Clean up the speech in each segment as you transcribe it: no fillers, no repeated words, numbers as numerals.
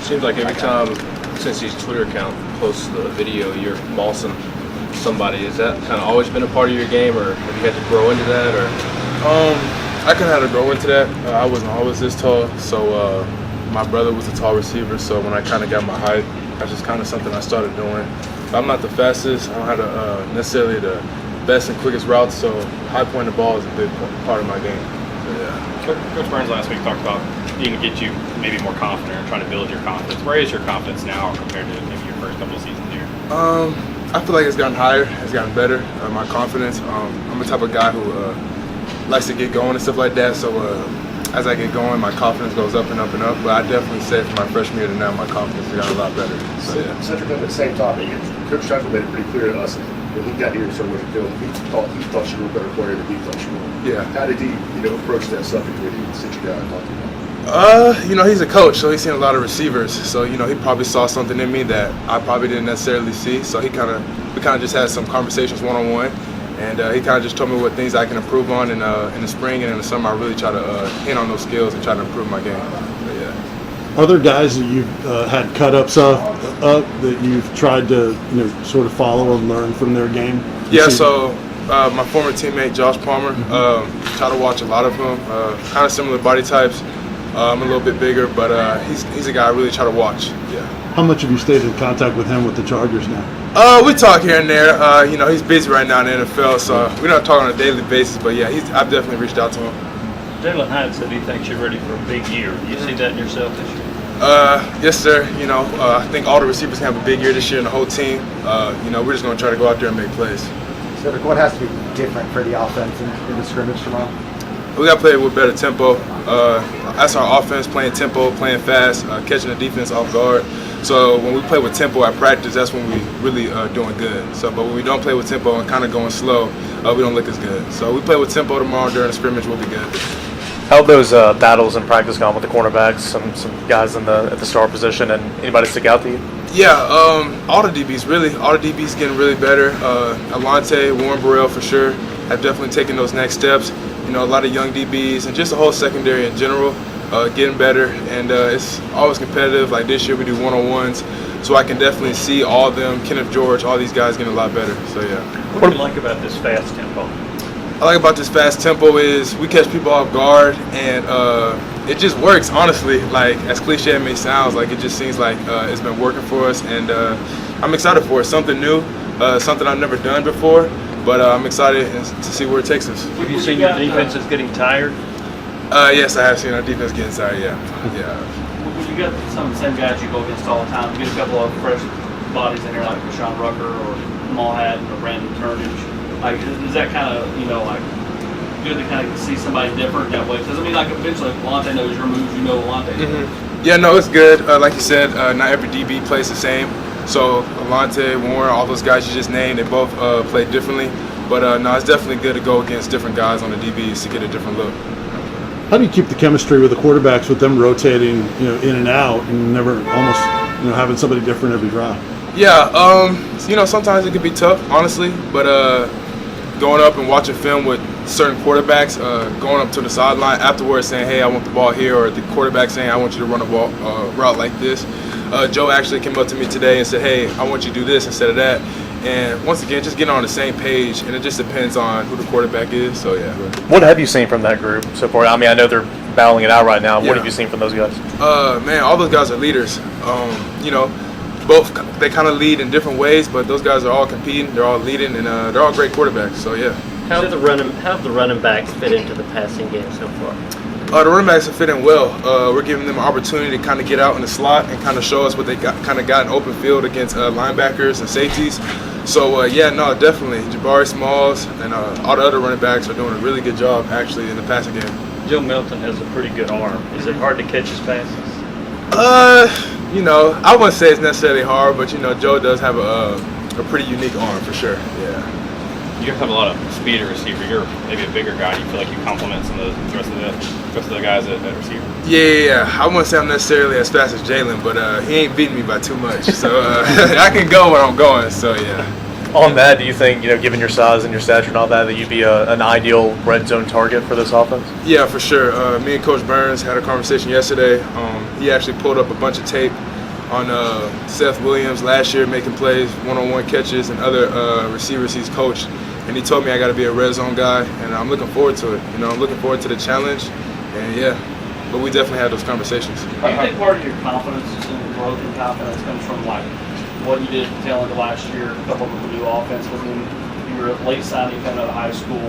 Seems like every time since his Twitter account posts the video, you're mossing somebody. Has that kind of always been a part of your game, or have you had to grow into that? Or I kind of had to grow into that. I wasn't always this tall, so my brother was a tall receiver. So when I kind of got my height, that's just kind of something I started doing. I'm not the fastest. I don't have necessarily the best and quickest routes, so high point the ball is a big part of my game. Coach Burns last week talked about needing to get you maybe more confident or trying to build your confidence. Where is your confidence now compared to maybe your first couple of seasons here? I feel like it's gotten higher, it's gotten better, my confidence. I'm the type of guy who likes to get going and stuff like that, so as I get going, my confidence goes up and up and up, but I definitely say from my freshman year to now, my confidence has gotten a lot better. So, yeah. Cedric, on the same topic, Coach Sheffield made it pretty clear to us when he got here, so he thought you were a better player than he thought you were. Yeah. How did he, approach that subject with you and sit you down and talk to you about? He's a coach, so he's seen a lot of receivers. So, he probably saw something in me that I probably didn't necessarily see. So we kind of just had some conversations one-on-one, and he kind of just told me what things I can improve on in the spring and in the summer. I really try to hit on those skills and try to improve my game. But, yeah. Are there guys that you've had cut-ups up that you've tried to sort of follow and learn from their game? Yeah, so my former teammate Josh Palmer, try to watch a lot of him. Kind of similar body types. I'm a little bit bigger, but he's a guy I really try to watch. Yeah. How much have you stayed in contact with him with the Chargers now? We talk here and there. He's busy right now in the NFL, so we don't talk on a daily basis. But yeah, I've definitely reached out to him. Jalen Hyatt said he thinks you're ready for a big year. Do you see that in yourself this year? Yes, sir. I think all the receivers can have a big year this year, and the whole team. We're just going to try to go out there and make plays. Cedric, what has to be different for the offense in the scrimmage tomorrow? We got to play with better tempo. That's our offense, playing tempo, playing fast, catching the defense off guard. So when we play with tempo at practice, that's when we really are doing good. But when we don't play with tempo and kind of going slow, we don't look as good. So we play with tempo tomorrow during the scrimmage, we'll be good. How have those battles in practice gone with the cornerbacks, some guys at the star position, and anybody stick out to you? Yeah, all the DBs getting really better. Alante, Warren Burrell for sure have definitely taken those next steps. A lot of young DBs and just the whole secondary in general getting better, and it's always competitive. Like this year we do one-on-ones, so I can definitely see all of them, Kenneth George, all these guys getting a lot better. So yeah. What do you like about this fast tempo? I like about this fast tempo is we catch people off guard, and it just works, honestly. Like, as cliche it may sound, like it just seems like it's been working for us, and I'm excited for it. Something new, something I've never done before, but I'm excited to see where it takes us. Have you seen your defense is getting tired? Yes, I have seen our defense getting tired, yeah. When you got some of the same guys you go against all the time, you get a couple of fresh bodies in here like Rashawn Rucker or Jamal Haddon or Brandon Turnage. Like, is that kind of, good to kind of see somebody different that way? Because, eventually, Alante knows your moves, Alante knows. Yeah, no, it's good. Like you said, not every DB plays the same. So, Alante, Warren, all those guys you just named, they both play differently. But, no, it's definitely good to go against different guys on the DBs to get a different look. How do you keep the chemistry with the quarterbacks with them rotating, in and out and never almost, having somebody different every drive? Yeah, sometimes it can be tough, honestly, but going up and watching film with certain quarterbacks, going up to the sideline afterwards saying, hey, I want the ball here, or the quarterback saying, I want you to run a ball route like this. Joe actually came up to me today and said, hey, I want you to do this instead of that. And once again, just getting on the same page, and it just depends on who the quarterback is. So, yeah. What have you seen from that group so far? I mean, I know they're battling it out right now. Yeah. What have you seen from those guys? Man, all those guys are leaders. Both they kind of lead in different ways, but those guys are all competing. They're all leading, and they're all great quarterbacks. So, yeah. How have the running backs fit into the passing game so far? The running backs are fitting well. We're giving them an opportunity to kind of get out in the slot and kind of show us what they got in open field against linebackers and safeties. So, definitely. Jabari Smalls and all the other running backs are doing a really good job, actually, in the passing game. Joe Milton has a pretty good arm. Is it hard to catch his passes? I wouldn't say it's necessarily hard, but, Joe does have a pretty unique arm for sure, yeah. You guys have a lot of speed at receiver. You're maybe a bigger guy. Do you feel like you complement some of the rest of the guys at receiver? Yeah. I wouldn't say I'm necessarily as fast as Jalen, but he ain't beating me by too much. So I can go where I'm going. So yeah. On that, do you think, given your size and your stature and all that you'd be an ideal red zone target for this offense? Yeah, for sure. Me and Coach Burns had a conversation yesterday. He actually pulled up a bunch of tape on Seth Williams last year making plays, one-on-one catches, and other receivers he's coached. And he told me I got to be a red zone guy, and I'm looking forward to it. You know, I'm looking forward to the challenge, and yeah. But we definitely had those conversations. Do you think part of your confidence and growth and confidence comes from like what you did tail end of last year, a couple of the new offense? Because you were a late signing coming out of high school,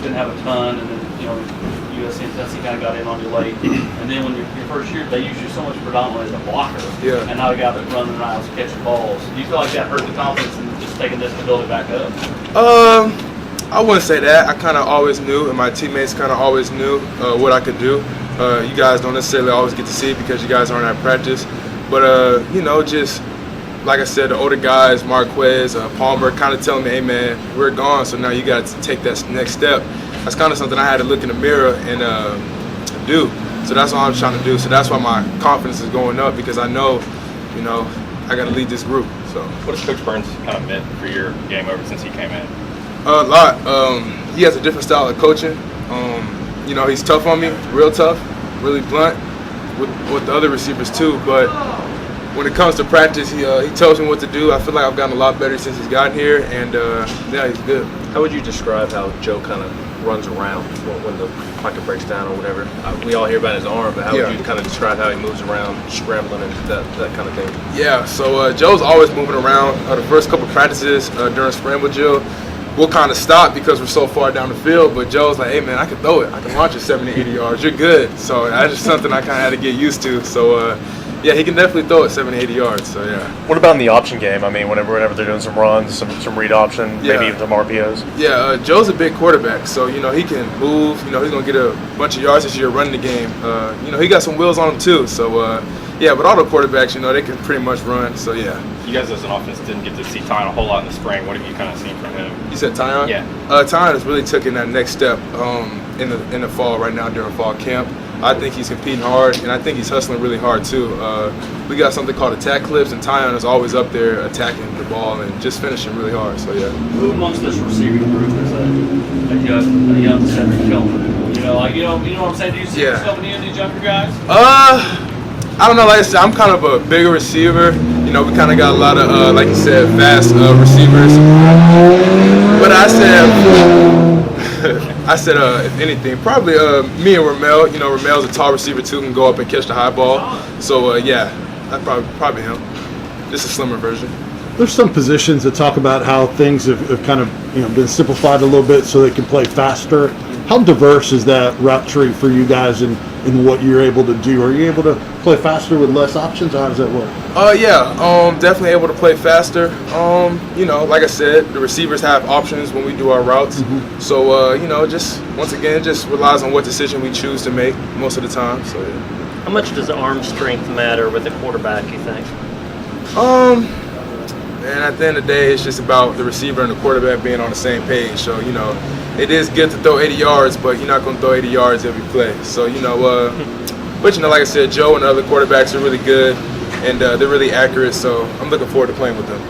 didn't have a ton, and then USC and Tennessee kind of got in on you late. And then when your first year, they used you so much predominantly as a blocker, and now the guy that running around catching balls. Do you feel like that hurt the confidence in just taking this to build it back up? I wouldn't say that. I kind of always knew, and my teammates kind of always knew what I could do. You guys don't necessarily always get to see it because you guys aren't at practice. But, just like I said, the older guys, Marquez, Palmer, kind of telling me, hey, man, we're gone, so now you got to take that next step. That's kind of something I had to look in the mirror and do. So that's what I'm trying to do. So that's why my confidence is going up because I know, I got to lead this group. So what has Coach Burns kind of meant for your game ever since he came in? A lot. He has a different style of coaching. He's tough on me, real tough, really blunt with the other receivers too. But when it comes to practice, he tells me what to do. I feel like I've gotten a lot better since he's gotten here, and he's good. How would you describe how Joe kind of runs around when the pocket breaks down or whatever? We all hear about his arm, but how would you kind of describe how he moves around, scrambling and that kind of thing? Yeah, so Joe's always moving around. The first couple practices during scramble drill, we'll kind of stop because we're so far down the field, but Joe's like, hey, man, I can throw it. I can launch it 70, 80 yards. You're good. So that's just something I kind of had to get used to. So, he can definitely throw it 70, 80 yards. So, yeah. What about in the option game? I mean, whenever they're doing some runs, some read option, maybe even some RPOs? Yeah, Joe's a big quarterback, so, he can move. He's going to get a bunch of yards this year running the game. He got some wheels on him, too. So, but all the quarterbacks, they can pretty much run. So, yeah. You guys as an offense didn't get to see Tyon a whole lot in the spring. What have you kind of seen from him? You said Tyon? Yeah. Tyon has really taken that next step in the fall right now during fall camp. I think he's competing hard, and I think he's hustling really hard too. We got something called attack clips, and Tyon is always up there attacking the ball and just finishing really hard. So yeah. Who amongst this receiving group is a young Cedric Tillman? You know what I'm saying? Do you see yourself in any of these younger guys? I don't know. Like I said, I'm kind of a bigger receiver. We kind of got a lot of, like you said, fast receivers. But I said, if anything, probably me and Ramel. Ramel's a tall receiver too, can go up and catch the high ball. So that's probably him. Just a slimmer version. There's some positions that talk about how things have kind of been simplified a little bit so they can play faster. How diverse is that route tree for you guys in what you're able to do? Are you able to play faster with less options? How does that work? Definitely able to play faster. Like I said, the receivers have options when we do our routes. Mm-hmm. So, just once again, just relies on what decision we choose to make most of the time. So, yeah. How much does arm strength matter with a quarterback, you think? And at the end of the day, it's just about the receiver and the quarterback being on the same page. So, it is good to throw 80 yards, but you're not going to throw 80 yards every play. So, but like I said, Joe and the other quarterbacks are really good, and they're really accurate. So I'm looking forward to playing with them.